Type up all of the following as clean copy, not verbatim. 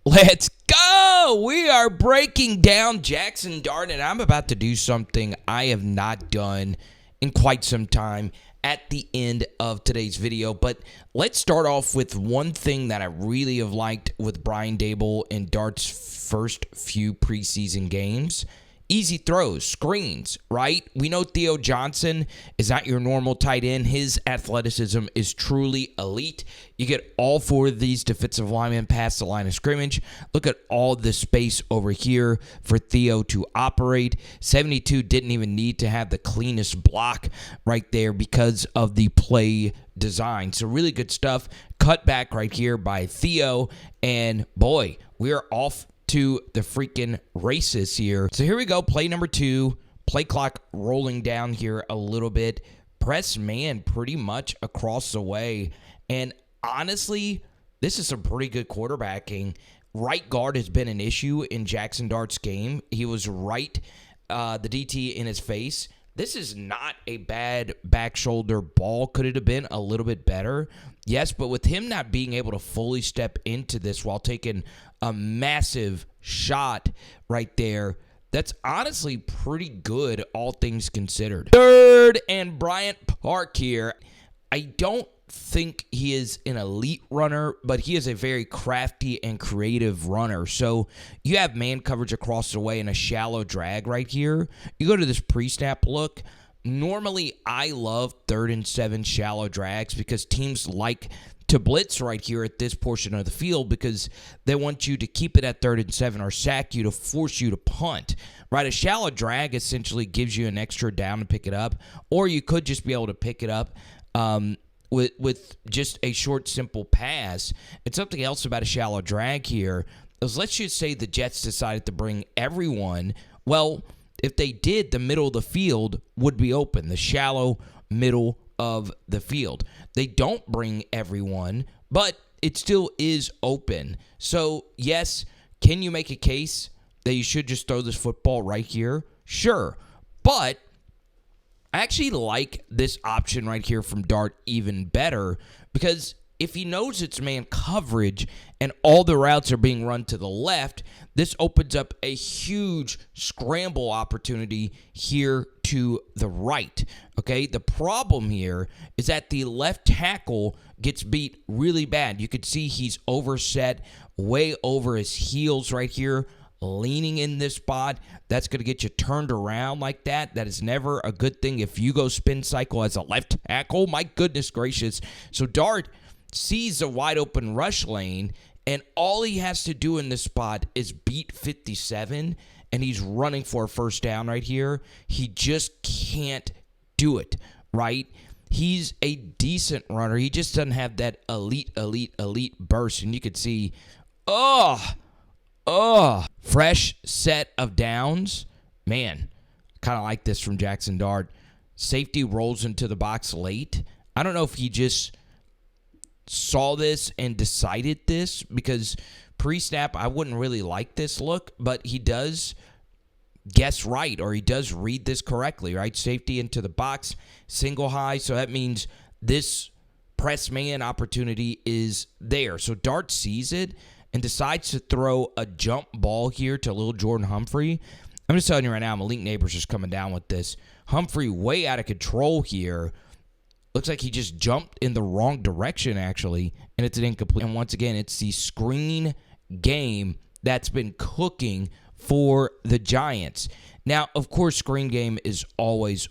Let's go! We are breaking down Jaxson Dart, and I'm about to do something I have not done in quite some time at the end of today's video. But let's start off with one thing that I really have liked with Brian Daboll in Dart's first few preseason games. Easy throws, screens, right? We know Theo Johnson is not your normal tight end. His athleticism is truly elite. You get all four of these defensive linemen past the line of scrimmage. Look at all the space over here for Theo to operate. 72 didn't even need to have the cleanest block right there because of the play design. So really good stuff. Cut back right here by Theo. And boy, we are off to the freaking races here. So here we go. Play number 2. Play clock rolling down here a little bit. Press man pretty much across the way. And honestly, this is some pretty good quarterbacking. Right guard has been an issue in Jaxson Dart's game. He was right, the DT in his face. This is not a bad back shoulder ball. Could it have been a little bit better? Yes, but with him not being able to fully step into this while taking a massive shot right there, that's honestly pretty good, all things considered. Third and Bryant Park here. I don't think he is an elite runner, but he is a very crafty and creative runner. So you have man coverage across the way and a shallow drag right here. You go to this pre-snap look. Normally, I love 3rd and 7 shallow drags because teams like to blitz right here at this portion of the field because they want you to keep it at 3rd and 7 or sack you to force you to punt, right? A shallow drag essentially gives you an extra down to pick it up, or you could just be able to pick it up with just a short, simple pass. And something else about a shallow drag here is, let's just say the Jets decided to bring everyone. Well, if they did, the middle of the field would be open, the shallow middle of the field. They don't bring everyone, but it still is open. So, yes, can you make a case that you should just throw this football right here? Sure, but I actually like this option right here from Dart even better because if he knows it's man coverage and all the routes are being run to the left, this opens up a huge scramble opportunity here to the right. Okay, the problem here is that the left tackle gets beat really bad. You could see he's overset, way over his heels right here, leaning in this spot. That's going to get you turned around like that. That is never a good thing if you go spin cycle as a left tackle. My goodness gracious. So Dart sees a wide open rush lane, and all he has to do in this spot is beat 57, and he's running for a first down right here. He just can't do it, right? He's a decent runner. He just doesn't have that elite burst, and you could see, fresh set of downs. Man, kind of like this from Jaxson Dart. Safety rolls into the box late. I don't know if he just saw this and decided this, because pre-snap I wouldn't really like this look, but he does guess right, or he does read this correctly, right? Safety into the box, single high, so that means this press man opportunity is there. So Dart sees it and decides to throw a jump ball here to little Jordan Humphrey. I'm just telling you right now, Malik Neighbors is coming down with this. Humphrey way out of control here. Looks like he just jumped in the wrong direction, actually, and it's an incomplete. And once again, it's the screen game that's been cooking for the Giants. Now, of course, screen game is always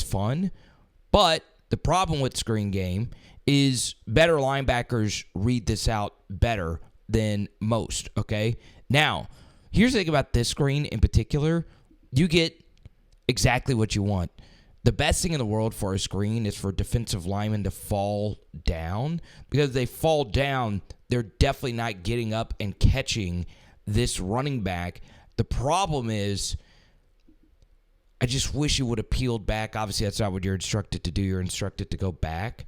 fun, but the problem with screen game is better linebackers read this out better than most, okay? Now, here's the thing about this screen in particular. You get exactly what you want. The best thing in the world for a screen is for defensive linemen to fall down, because if they fall down, they're definitely not getting up and catching this running back. The problem is, I just wish you would have peeled back. Obviously, that's not what you're instructed to do. You're instructed to go back.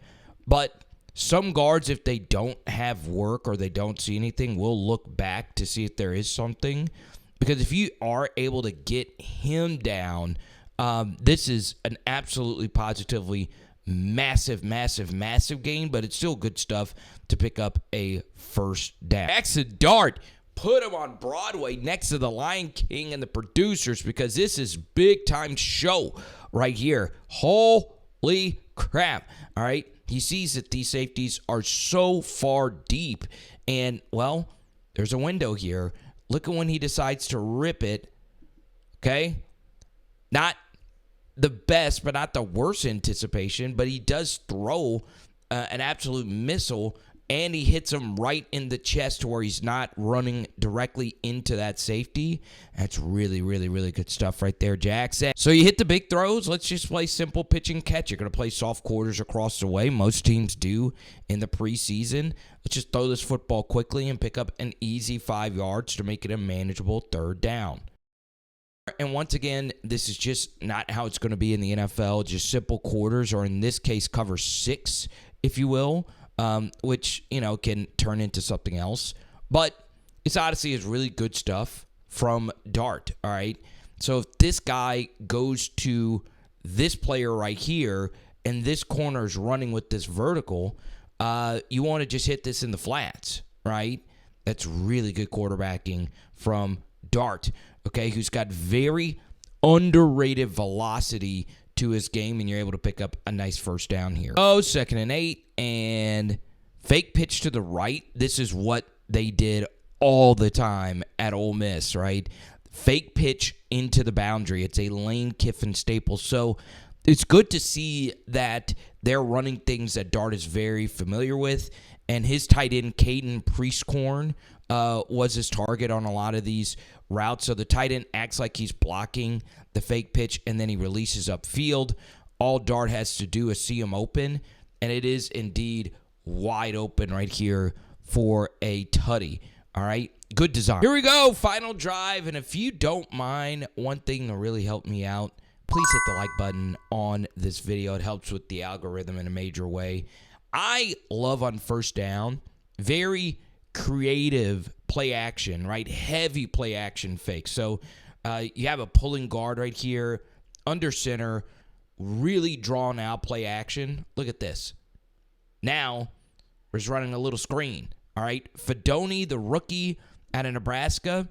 But some guards, if they don't have work or they don't see anything, will look back to see if there is something. Because if you are able to get him down, this is an absolutely positively massive, massive, massive gain, but it's still good stuff to pick up a first down. Jaxson Dart, put him on Broadway next to the Lion King and the producers because this is big-time show right here. Holy crap, all right? He sees that these safeties are so far deep, and, well, there's a window here. Look at when he decides to rip it, okay? Not the best, but not the worst anticipation, but he does throw an absolute missile, and he hits him right in the chest to where he's not running directly into that safety. That's really, really, really good stuff right there, Jaxson. So you hit the big throws. Let's just play simple pitch and catch. You're going to play soft quarters across the way. Most teams do in the preseason. Let's just throw this football quickly and pick up an easy 5 yards to make it a manageable third down. And once again, this is just not how it's going to be in the NFL. Just simple quarters, or in this case, cover 6, if you will, which, can turn into something else. But this honestly is really good stuff from Dart, all right? So if this guy goes to this player right here, and this corner is running with this vertical, you want to just hit this in the flats, right? That's really good quarterbacking from Dart, okay, who's got very underrated velocity to his game, and you're able to pick up a nice first down here. 2nd and 8, and fake pitch to the right. This is what they did all the time at Ole Miss, right? Fake pitch into the boundary. It's a Lane Kiffin staple. So it's good to see that they're running things that Dart is very familiar with, and his tight end, Caden Priestcorn, was his target on a lot of these routes. So the tight end acts like he's blocking the fake pitch, and then he releases upfield. All Dart has to do is see him open, and it is indeed wide open right here for a tutty. All right, good design. Here we go, final drive, and if you don't mind, one thing to really help me out, please hit the like button on this video. It helps with the algorithm in a major way. I love on first down, very creative play action, right? Heavy play action fake. So you have a pulling guard right here, under center, really drawn out play action. Look at this. Now, we're just running a little screen, all right? Fedoni, the rookie out of Nebraska,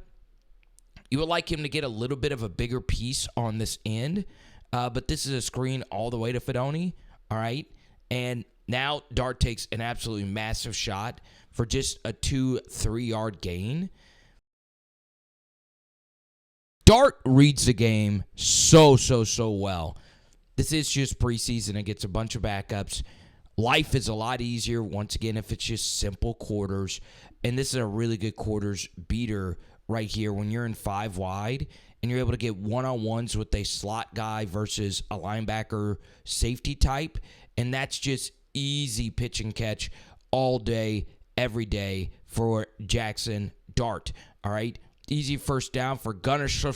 you would like him to get a little bit of a bigger piece on this end, but this is a screen all the way to Fedoni, all right? And now Dart takes an absolutely massive shot for just a 2-3 yard gain. Dart reads the game so well. This is just preseason. It gets a bunch of backups. Life is a lot easier, once again, if it's just simple quarters. And this is a really good quarters beater right here when you're in 5 wide and you're able to get one-on-ones with a slot guy versus a linebacker safety type. And that's just easy pitch and catch all day, every day for Jaxson Dart. All right. Easy first down for Gunner. Here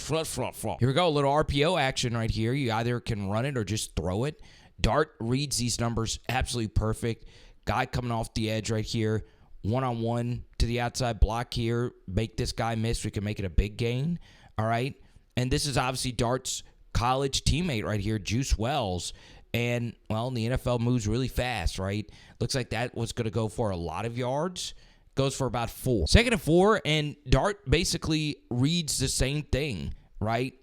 we go. A little RPO action right here. You either can run it or just throw it. Dart reads these numbers absolutely perfect. Guy coming off the edge right here. One-on-one to the outside block here. Make this guy miss. We can make it a big gain. All right. And this is obviously Dart's college teammate right here, Juice Wells. And, well, the NFL moves really fast, right? Looks like that was going to go for a lot of yards. Goes for about 4. 2nd and 4, and Dart basically reads the same thing, right?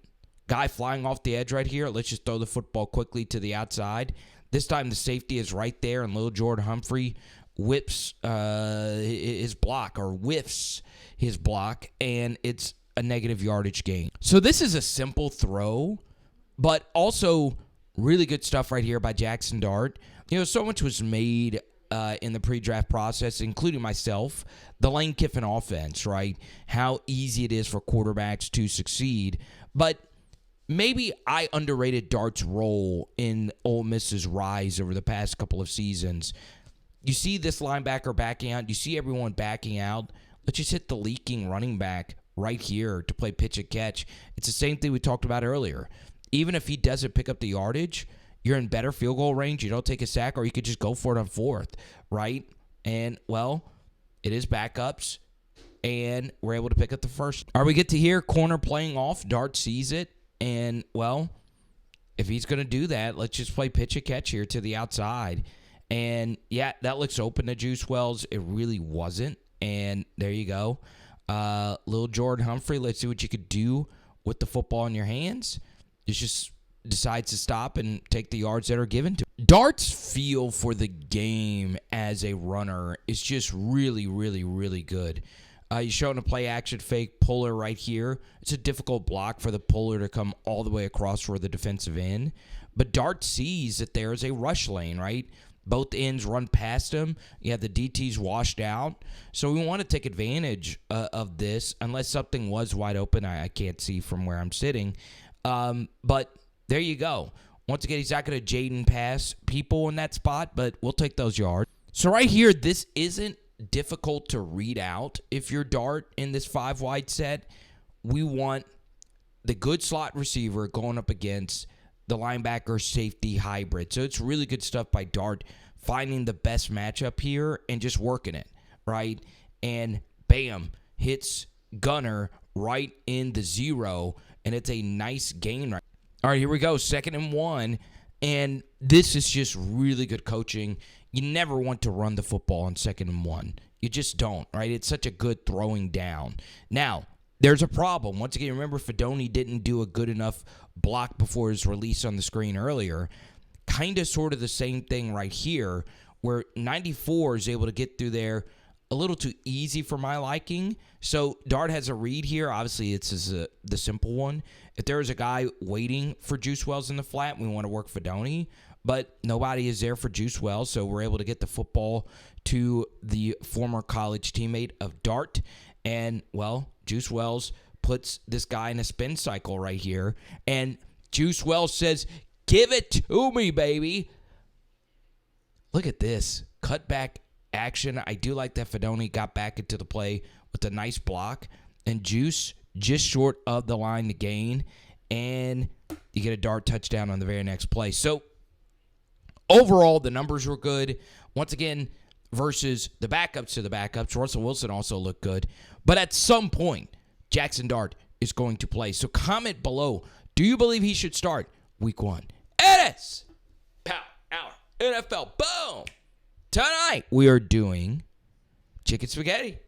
Guy flying off the edge right here. Let's just throw the football quickly to the outside. This time the safety is right there, and Lil Jordan Humphrey whips his block, or whiffs his block, and it's a negative yardage gain. So this is a simple throw, but also really good stuff right here by Jaxson Dart. So much was made in the pre-draft process, including myself, the Lane Kiffin offense, right? How easy it is for quarterbacks to succeed. But maybe I underrated Dart's role in Ole Miss's rise over the past couple of seasons. You see this linebacker backing out. You see everyone backing out. Let's just hit the leaking running back right here to play pitch and catch. It's the same thing we talked about earlier. Even if he doesn't pick up the yardage, you're in better field goal range. You don't take a sack, or you could just go for it on 4th, right? And, well, it is backups, and we're able to pick up the first. All right, we get to hear corner playing off. Dart sees it, and, well, if he's going to do that, let's just play pitch and catch here to the outside. And, yeah, that looks open to Juice Wells. It really wasn't. And there you go. Little Jordan Humphrey, let's see what you could do with the football in your hands. It just decides to stop and take the yards that are given to him. Dart's feel for the game as a runner is just really, really, really good. He's showing a play action fake puller right here. It's a difficult block for the puller to come all the way across for the defensive end. But Dart sees that there is a rush lane, right? Both ends run past him. You have the DTs washed out. So we want to take advantage of this unless something was wide open. I can't see from where I'm sitting. But there you go. Once again, he's not going to Jaden pass people in that spot, but we'll take those yards. So right here, this isn't difficult to read out if you're Dart in this 5-wide set. We want the good slot receiver going up against the linebacker safety hybrid. So it's really good stuff by Dart, finding the best matchup here and just working it, right? And bam, hits Gunner right in the 0, and it's a nice gain right. All right, here we go, 2nd and 1, and this is just really good coaching. You never want to run the football on 2nd and 1. You just don't, right? It's such a good throwing down. Now, there's a problem. Once again, remember Fedoni didn't do a good enough block before his release on the screen earlier. Kind of sort of the same thing right here, where 94 is able to get through there a little too easy for my liking. So Dart has a read here. Obviously, it's the simple one. If there is a guy waiting for Juice Wells in the flat, we want to work Fedoni. But nobody is there for Juice Wells, so we're able to get the football to the former college teammate of Dart. And, well, Juice Wells puts this guy in a spin cycle right here. And Juice Wells says, "Give it to me, baby." Look at this. Cutback action. I do like that Fedoni got back into the play with a nice block. And Juice just short of the line to gain. And you get a Dart touchdown on the very next play. So, overall, the numbers were good. Once again, versus the backups to the backups, Russell Wilson also looked good. But at some point, Jaxson Dart is going to play. So comment below, do you believe he should start week 1? It is Power Hour NFL. Boom! Tonight, we are doing chicken spaghetti.